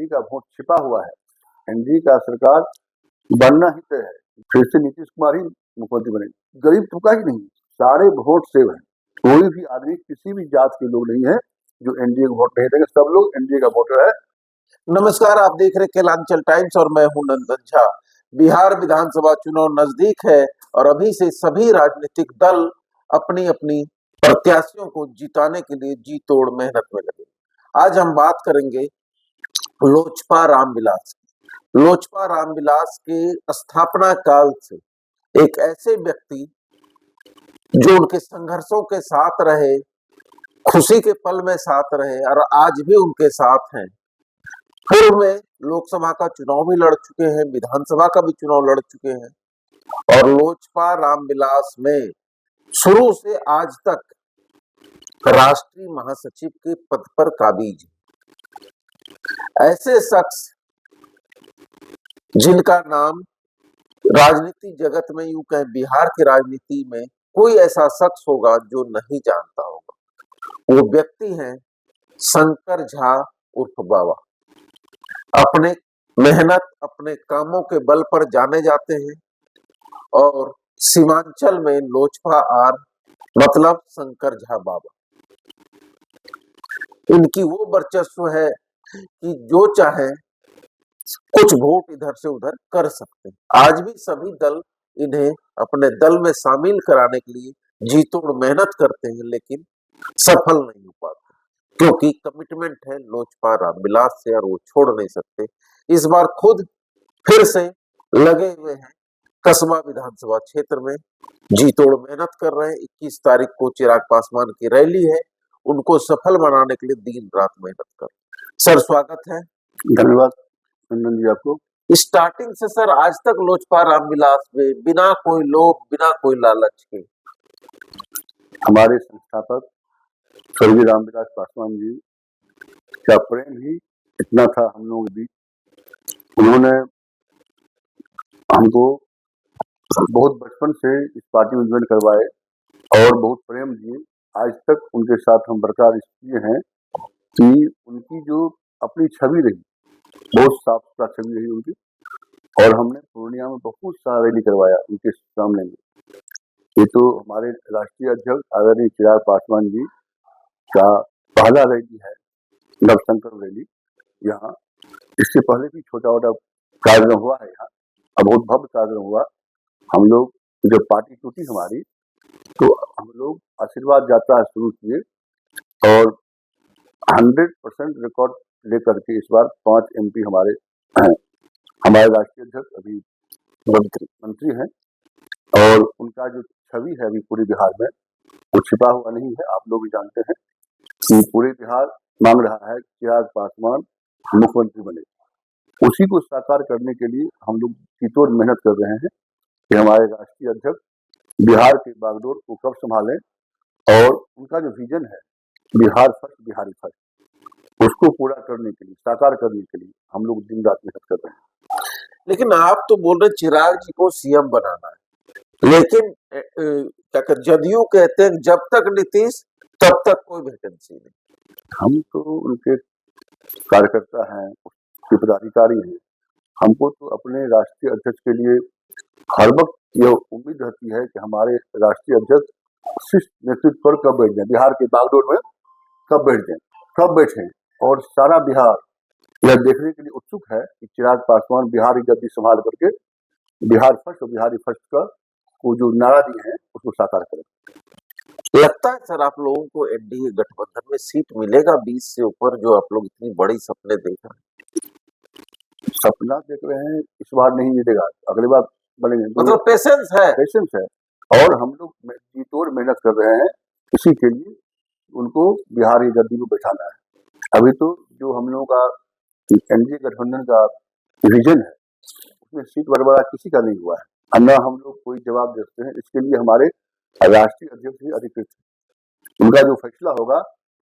NDA का vote छिपा हुआ है। एनडीए का सरकार बनना ही तय है, फिर से नीतीश कुमार ही मुख्यमंत्री बने। गरीब तबका ही नहीं, सारे वोट सेव है। कोई भी आदमी किसी भी जात के लोग नहीं है जो एनडीए को वोट नहीं देंगे, सब लोग एनडीए का वोटर है। नमस्कार, आप देख रहे केलांचल टाइम्स और मैं हूं नंदन झा। बिहार विधानसभा चुनाव नजदीक है और अभी से सभी राजनीतिक दल अपनी अपनी प्रत्याशियों को जिताने के लिए जी तोड़ मेहनत में लगे। आज हम बात करेंगे लोजपा रामविलास। लोजपा रामविलास के स्थापना काल से एक ऐसे व्यक्ति जो उनके संघर्षों के साथ रहे, खुशी के पल में साथ रहे और आज भी उनके साथ हैं। पूर्व में लोकसभा का चुनाव भी लड़ चुके हैं, विधानसभा का भी चुनाव लड़ चुके हैं और लोजपा रामविलास में शुरू से आज तक राष्ट्रीय महासचिव के पद पर काबिज। ऐसे शख्स जिनका नाम राजनीति जगत में, यूं कहें बिहार की राजनीति में कोई ऐसा शख्स होगा जो नहीं जानता होगा, वो व्यक्ति हैं शंकर झा उर्फ बाबा। अपने मेहनत, अपने कामों के बल पर जाने जाते हैं और सीमांचल में लोजपा आर मतलब शंकर झा बाबा। इनकी वो वर्चस्व है कि जो चाहे कुछ वोट इधर से उधर कर सकते हैं। आज भी सभी दल इन्हें अपने दल में शामिल कराने के लिए जी तोड़ मेहनत करते हैं, लेकिन सफल नहीं हो पाते क्योंकि कमिटमेंट है लोजपा रामविलास से और वो छोड़ नहीं सकते। इस बार खुद फिर से लगे हुए हैं कसबा विधानसभा क्षेत्र में, जी तोड़ मेहनत कर रहे हैं। 21 तारीख को चिराग पासवान की रैली है, उनको सफल बनाने के लिए दिन रात मेहनत कर। सर स्वागत है। धन्यवाद नंदन जी आपको। स्टार्टिंग से सर आज तक लोजपा रामविलास में बिना कोई लोभ, बिना कोई लालच के हमारे संस्थापक स्वर्गीय रामविलास पासवान जी का प्रेम ही इतना था हम लोगों के बीच। उन्होंने हमको बहुत बचपन से इस पार्टी में ज्वाइन करवाए और बहुत प्रेम दिए। आज तक उनके साथ हम बरकरार इसलिए हैं कि उनकी जो अपनी छवि रही, बहुत साफ सुथरा छवि रही उनकी, और हमने पूर्णिया में बहुत सारा रैली करवाया उनके सामने में। ये तो हमारे राष्ट्रीय अध्यक्ष आदरणीय चिराग पासवान जी का पहला रैली है, नवशंकर रैली यहाँ। इससे पहले भी छोटा मोटा कार्यक्रम हुआ है यहाँ, अब बहुत भव्य कार्यक्रम हुआ। हम लोग जब पार्टी टूटी हमारी, तो हम लोग आशीर्वाद यात्रा शुरू किए और 100% रिकॉर्ड लेकर के इस बार 5 MP हमारे हैं। हमारे राष्ट्रीय अध्यक्ष अभी मंत्री हैं और उनका जो छवि है अभी पूरे बिहार में वो छिपा हुआ नहीं है। आप लोग भी जानते हैं कि पूरे बिहार मांग रहा है चिराग पासवान मुख्यमंत्री बने। उसी को साकार करने के लिए हम लोग जीतोड़ मेहनत कर रहे हैं कि हमारे राष्ट्रीय अध्यक्ष बिहार के बागडोर को कब संभालें, और उनका जो विजन है बिहार फर्स्ट बिहारी फर्स्ट, उसको पूरा करने के लिए, साकार करने के लिए हम लोग दिन रात मेहनत कर रहे हैं। लेकिन आप तो बोल रहे चिराग जी को सीएम बनाना है, लेकिन क्या कर जदयू कहते हैं जब तक नीतीश तब तक कोई वैकेंसी नहीं। हम तो उनके कार्यकर्ता हैं, उसके पदाधिकारी हैं। हमको तो अपने राष्ट्रीय अध्यक्ष के लिए हर वक्त यह उम्मीद रहती है कि हमारे राष्ट्रीय अध्यक्ष शीर्ष नेतृत्व पर कब बैठ जाए, बिहार के बागडोर में कब बैठ जाए, कब बैठे। और सारा बिहार यह देखने के लिए उत्सुक है कि चिराग पासवान बिहार की गद्दी संभाल करके बिहार फर्स्ट और बिहारी फर्स्ट का वो जो नारा दिए हैं उसको साकार करें। लगता है सर आप लोगों को एनडीए गठबंधन में सीट मिलेगा 20 से ऊपर, जो आप लोग इतनी बड़ी सपने देख रहे हैं? सपना देख रहे हैं, इस बार नहीं मिलेगा, अगली बार बनेंगे। मतलब पेशेंस है, पेशेंस है और हम लोग जीतोड़ मेहनत कर रहे हैं इसी के लिए उनको बिहार की गद्दी को बैठाना है। अभी तो जो हम लोगों का एनडीए गठबंधन का विजन है उसमें सीट बंटवारा किसी का नहीं हुआ है, न हम लोग कोई जवाब देते हैं। इसके लिए हमारे राष्ट्रीय अध्यक्ष ही अधिकृत है, उनका जो फैसला होगा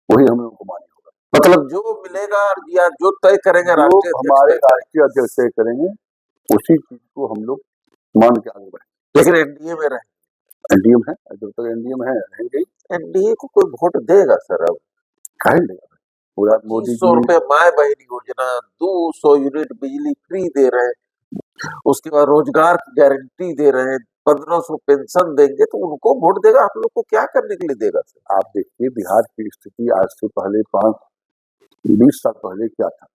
वही हम लोगों को मान्य होगा। मतलब जो मिलेगा या जो तय करेंगे जो हमारे राष्ट्रीय अध्यक्ष तय करेंगे उसी चीज को हम लोग मान के आगे बढ़ेंगे। लेकिन एनडीए में रहे, एनडीए में है, जब तक एनडीए में है रहेंगे। एनडीए को कोई वोट देगा सर? अब काहे देगा, पूरा मोदी 2500 जी रुपए माए बहन योजना, 200 यूनिट बिजली फ्री दे रहे हैं, उसके बाद रोजगार की गारंटी दे रहे हैं, 1500 पेंशन देंगे, तो उनको वोट देगा, आप लोग को क्या करने के लिए देगा सर? आप देखिए बिहार की स्थिति आज से पहले 20 साल पहले क्या था,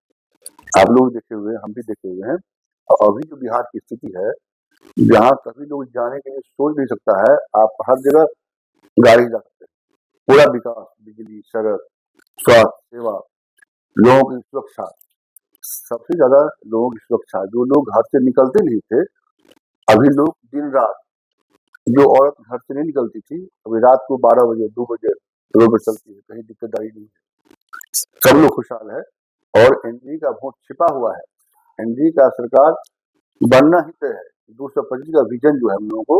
आप लोग देखे हुए हैं, हम भी देखे हुए हैं। और अभी जो बिहार की स्थिति है, जहाँ कभी लोग जाने के लिए सोच नहीं सकता है, आप हर जगह गाड़ी जा सकते हैं। पूरा विकास, बिजली, सड़क, स्वास्थ्य सेवा, लोगों की सुरक्षा, सबसे ज्यादा लोगों की सुरक्षा। जो लोग घर से निकलते नहीं थे, अभी लोग दिन रात, जो औरत घर से नहीं निकलती थी, अभी रात को 12 बजे 2 बजे रोड पर चलती है, कहीं दिक्कतदारी नहीं है, सब लोग खुशहाल है। और एनडीए का वोट छिपा हुआ है, एनडीए का सरकार बनना ही तय है। 225 का विजन जो है हम लोगों को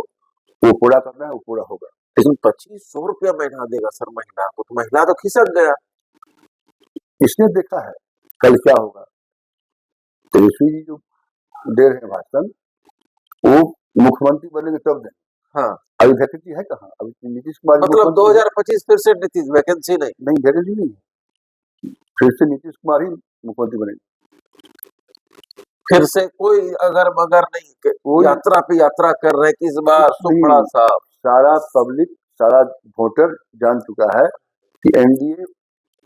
वो पूरा करना है, वो पूरा होगा। लेकिन 2500 रुपया महीना देगा सर महिला को, तो महिला तो खिसक गया। इसने देखा है कल क्या होगा। तेजस्वी जी जो दे रहे हैं भाषण, वो मुख्यमंत्री बनेंगे तब दें। हाँ, अभी वैकेंसी है कहाँ? अभी नीतीश कुमार मतलब 2025 फिर से नीतीश वैकेंसी नहीं, वैकेंसी नहीं है। फिर से नीतीश कुमार ही मुख्यमंत्री बनेंगे। फिर से कोई अगर मगर नहीं, यात्रा पे यात्रा कर रहे हैं कि इस बार सुपड़ा साहब। सारा पब्लिक, सारा वोटर जान चुका है कि एनडीए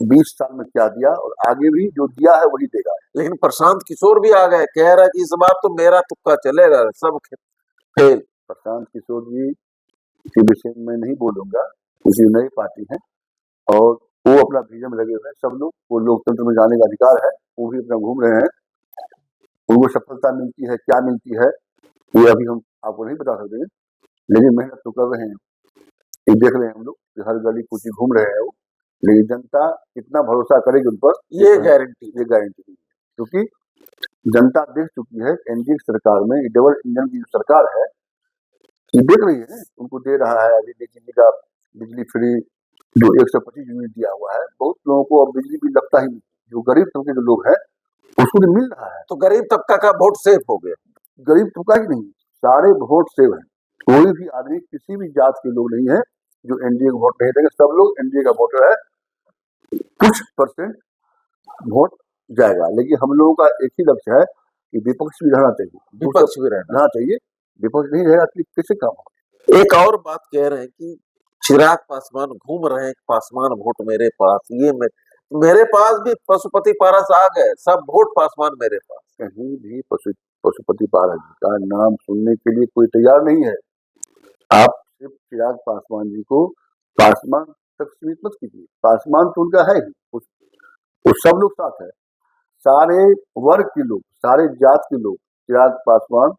20 साल में क्या दिया और आगे भी जो दिया है वही देगा। लेकिन प्रशांत किशोर भी आ गए, कह रहा है कि इस बार तो मेरा तुक्का चलेगा, सब फेल। प्रशांत किशोर जी के विषय में नहीं बोलूंगा, किसी नई पार्टी है और वो अपना विजन में लगे हुए हैं। सब लोग, वो लोकतंत्र में जाने का अधिकार है, वो भी अपना घूम रहे हैं। उनको सफलता मिलती है, क्या मिलती है ये अभी हम आपको नहीं बता सकते, लेकिन मेहनत तो कर रहे हैं। ये देख रहे हैं हम लोग कि हर गली कुची घूम रहे हैं वो, लेकिन जनता कितना भरोसा करेगी उन पर, ये गारंटी नहीं है। क्योंकि जनता देख चुकी है एनडीए सरकार में, डबल इंजन की सरकार है, ये देख रही है, उनको दे रहा है। अभी बिजली का, बिजली फ्री जो 125 यूनिट दिया हुआ है, बहुत लोगों को अब बिजली बिल लगता ही नहीं। जो गरीब तबके के लोग हैं उसको तो मिल रहा है। तो गरीब तबका का वोट सेफ हो गया। गरीब तबका ही नहीं, सारे वोट सेव है। कोई भी आदमी, किसी भी जात के लोग नहीं है जो एनडीए को वोट नहीं देंगे, सब लोग एनडीए का वोटर है। कुछ परसेंट वोट जाएगा, लेकिन हम लोगों का एक ही लक्ष्य है कि विपक्ष भी रहना चाहिए, विपक्ष भी रहना चाहिए। विपक्ष नहीं रहेगा कि कैसे काम होगा। एक और बात कह रहे हैं कि चिराग पासवान घूम रहे हैं, पासवान वोट मेरे पास, ये मेरे पास भी पशुपति पारस आ गए, सब वोट पासवान मेरे पास। कहीं भी पशुपति पारस जी का नाम सुनने के लिए कोई तैयार नहीं है। आप सिर्फ चिराग पासवान जी को पासवान तक सीमित मत कीजिए, पासवान तो उनका है ही, वो सब लोग साथ है, सारे वर्ग के लोग, सारे जात के लोग चिराग पासवान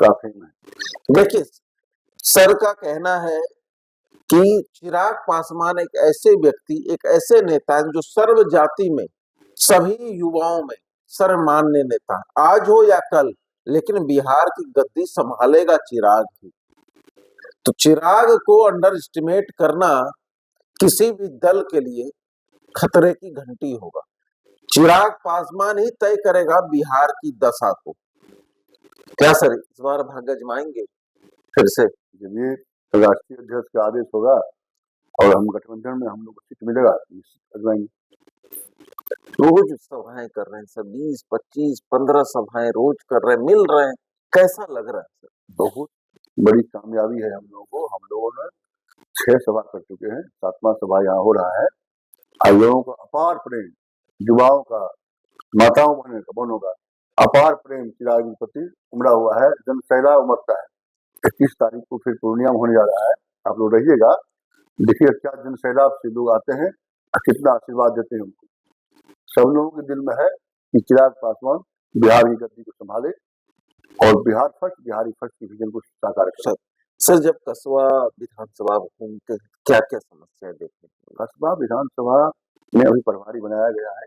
का फैन है। देखिए, सर का कहना है कि चिराग पासवान एक ऐसे व्यक्ति, एक ऐसे नेता हैं जो सर्व जाति में, सभी युवाओं में सर्वमान्य नेता, आज हो या कल, लेकिन बिहार की गद्दी संभालेगा चिराग ही। तो चिराग को अंडर एस्टिमेट करना किसी भी दल के लिए खतरे की घंटी होगा। चिराग पासवान ही तय करेगा बिहार की दशा को। क्या सर इस बार भाग्य आजमाएंगे फिर से? जब ये राष्ट्रीय अध्यक्ष का आदेश होगा और हम गठबंधन में हम लोग को सीट मिलेगा, आजमाएंगे। रोज सभाएं कर रहे हैं सर, 20, 25, 15 सभाएं रोज कर रहे हैं, मिल रहे हैं, कैसा लग रहा है सर? बहुत बड़ी कामयाबी है हम लोगों को। हम लोगों ने 6 सभा कर चुके हैं, 7वां सभा यहाँ हो रहा है। आप लोगों का अपार प्रेम, युवाओं का, माताओं बहनों का अपार प्रेम चिराग के प्रति उमड़ा हुआ है, जन सैलाब उमड़ता है। 21 तारीख को फिर पूर्णिया में होने जा रहा है, आप लोग रहिएगा, देखिए क्या जन सैलाब से लोग आते हैं और कितना आशीर्वाद देते हैं उनको। सब लोगों के दिल में है कि चिराग पासवान बिहार की गद्दी को संभाले और बिहार फर्स्ट, बिहारी फर्स्ट की विजन को साकार करे। सर जब कसबा विधानसभा घूमते हैं, क्या क्या समस्याएं देखते हैं? कसबा विधानसभा में अभी प्रभारी बनाया गया है,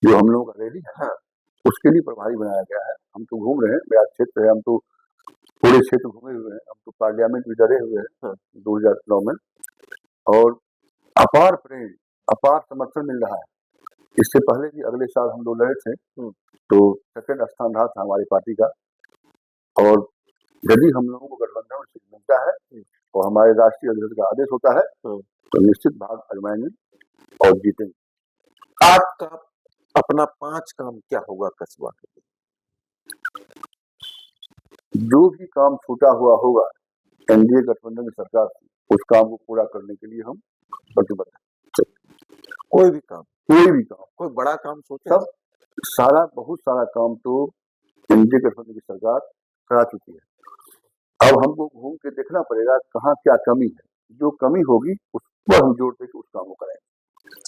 जो हम लोगों का रैली है, हाँ, उसके लिए प्रभारी बनाया गया है। हम तो घूम रहे हैं, मेरा क्षेत्र है, हम तो पूरे क्षेत्र घूमे हुए हैं, हम तो पार्लियामेंट भी डरे हुए हैं 2009 में, और अपार प्रेम, अपार समर्थन मिल रहा है। इससे पहले भी अगले साल हम लोग लड़े थे, तो सेकंड स्थान रहा था हमारी पार्टी का। और यदि हम लोगों को गठबंधन में मिलता है और हमारे राष्ट्रीय अध्यक्ष का आदेश होता है तो निश्चित भाग आजमाएंगे और जीतेंगे। आपका अपना 5 काम क्या होगा कस्बा के लिए? जो भी काम छूटा हुआ होगा एनडीए गठबंधन की सरकार से, उस काम को पूरा करने के लिए हम प्रतिबद्ध हैं। कोई भी काम, कोई बड़ा काम सोचे? सब बहुत सारा काम तो एनडीए गठबंधन की सरकार करा चुकी है। अब हमको घूम के देखना पड़ेगा कहाँ क्या कमी है, जो कमी होगी उस पर हम जोर देकर उस काम को करेंगे।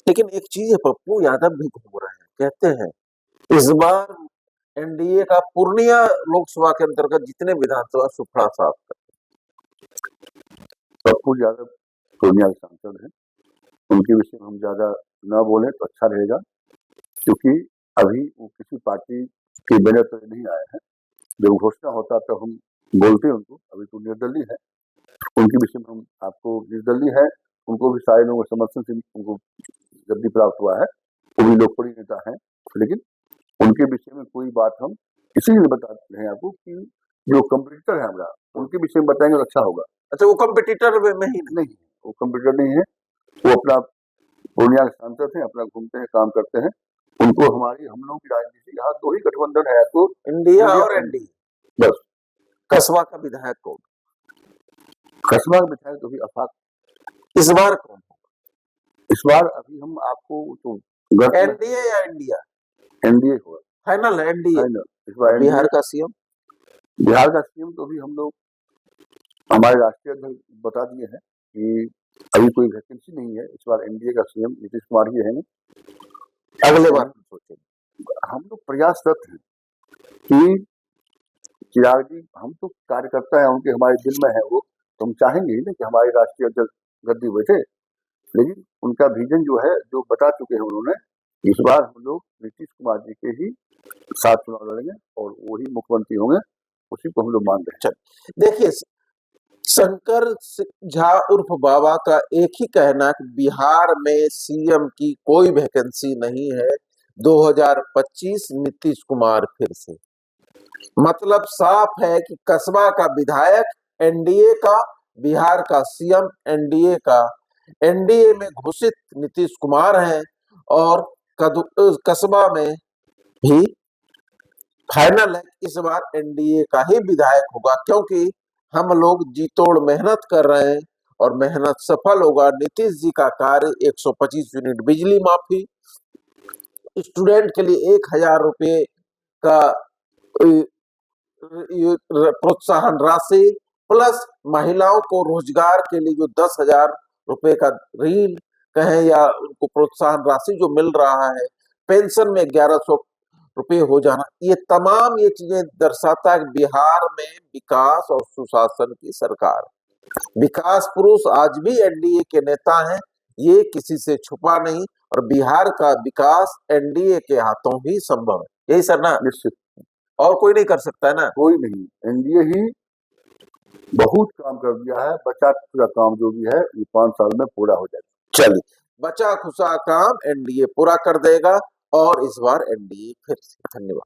लेकिन एक चीज है, पप्पू यादव भी घूम रहे हैं, कहते हैं इस बार एनडीए का पूर्णिया लोकसभा के अंतर्गत जितने विधानसभा सुपड़ा साफ कर। पप्पू यादव पूर्णिया के सांसद हैं, उनके विषय में हम ज्यादा न बोले तो अच्छा रहेगा, क्योंकि अभी वो किसी पार्टी के बैनर पर नहीं आए हैं। जब घोषणा होता तो हम बोलते उनको, अभी तो निर्दलीय है, उनके विषय में हम आपको, निर्दलीय है, उनको भी सारे लोगों के समर्थन से उनको गद्दी प्राप्त हुआ है, वो भी लोकप्रिय नेता है, लेकिन उनके विषय में कोई बात हम इसीलिए बता रहे हैं आपको कि जो कंपटीटर है हमारा, उनके विषय में बताएंगे तो अच्छा होगा। अच्छा, वो कंपटीटर में ही नहीं, वो कंपटीटर नहीं है, वो अपना पूर्णिया के सांसद हैं, अपना घूमते हैं, काम करते हैं। उनको हम लोगों की राजनीति, यहाँ 2 ही गठबंधन है, तो इंडिया और एनडीए, बस। कस्बा का विधायक कौन? कस्बा का विधायक तो भी आफाक। इस बार कौन? इस बार अभी हम आपको तो एनडीए या इंडिया? एनडीए होगा फाइनल, एनडीए। इस बार बिहार का सीएम? बिहार का सीएम तो भी हम लोग हमारे राष्ट्रीय अध्यक्ष बता दिए हैं कि अभी कोई वैकेंसी नहीं है, इस बार एनडीए का सीएम नीतीश कुमार ही रहेंगे। अगले बार हम सोचेंगे। हम लोग प्रयासरत हैं कि चिराग जी, हम तो कार्यकर्ता है, उनके हमारे दिल में है वो, तो हम चाहेंगे ही ना कि हमारे राष्ट्रीय अध्यक्ष गद्दी बैठे, लेकिन उनका विजन जो है, जो बता चुके हैं उन्होंने, इस बार हम लोग नीतीश कुमार जी के ही साथ चुनाव लड़ेंगे और वही मुख्यमंत्री होंगे, उसी को हम लोग मान रहे हैं। देखिए, शंकर झा उर्फ बाबा का एक ही कहना कि बिहार में सीएम की कोई वैकेंसी नहीं है, 2025 नीतीश कुमार फिर से। मतलब साफ है कि कस्बा का विधायक एनडीए का, बिहार का सीएम एनडीए का, एनडीए में घोषित नीतीश कुमार हैं, और कस्बा में भी फाइनल है इस बार एनडीए का ही विधायक होगा, क्योंकि हम लोग जी तोड़ मेहनत कर रहे हैं और मेहनत सफल होगा। नीतीश जी का कार्य 125 यूनिट बिजली माफी, स्टूडेंट के लिए 1000 रुपये का प्रोत्साहन राशि, प्लस महिलाओं को रोजगार के लिए जो 10,000 रुपए का ऋण कहें या उनको प्रोत्साहन राशि जो मिल रहा है, पेंशन में 1100 रुपए हो जाना, ये तमाम ये चीजें दर्शाता है बिहार में विकास और सुशासन की सरकार। विकास पुरुष आज भी एनडीए के नेता हैं, ये किसी से छुपा नहीं, और बिहार का विकास एनडीए के हाथों ही संभव है। यही सर ना? निश्चित, और कोई नहीं कर सकता है ना? कोई नहीं, एनडीए ही बहुत काम कर दिया है, बचा खुचा काम जो भी है ये 5 साल में पूरा हो जाएगा। चलिए, बचा खुचा काम एनडीए पूरा कर देगा और इस बार एनडीए फिर से। धन्यवाद।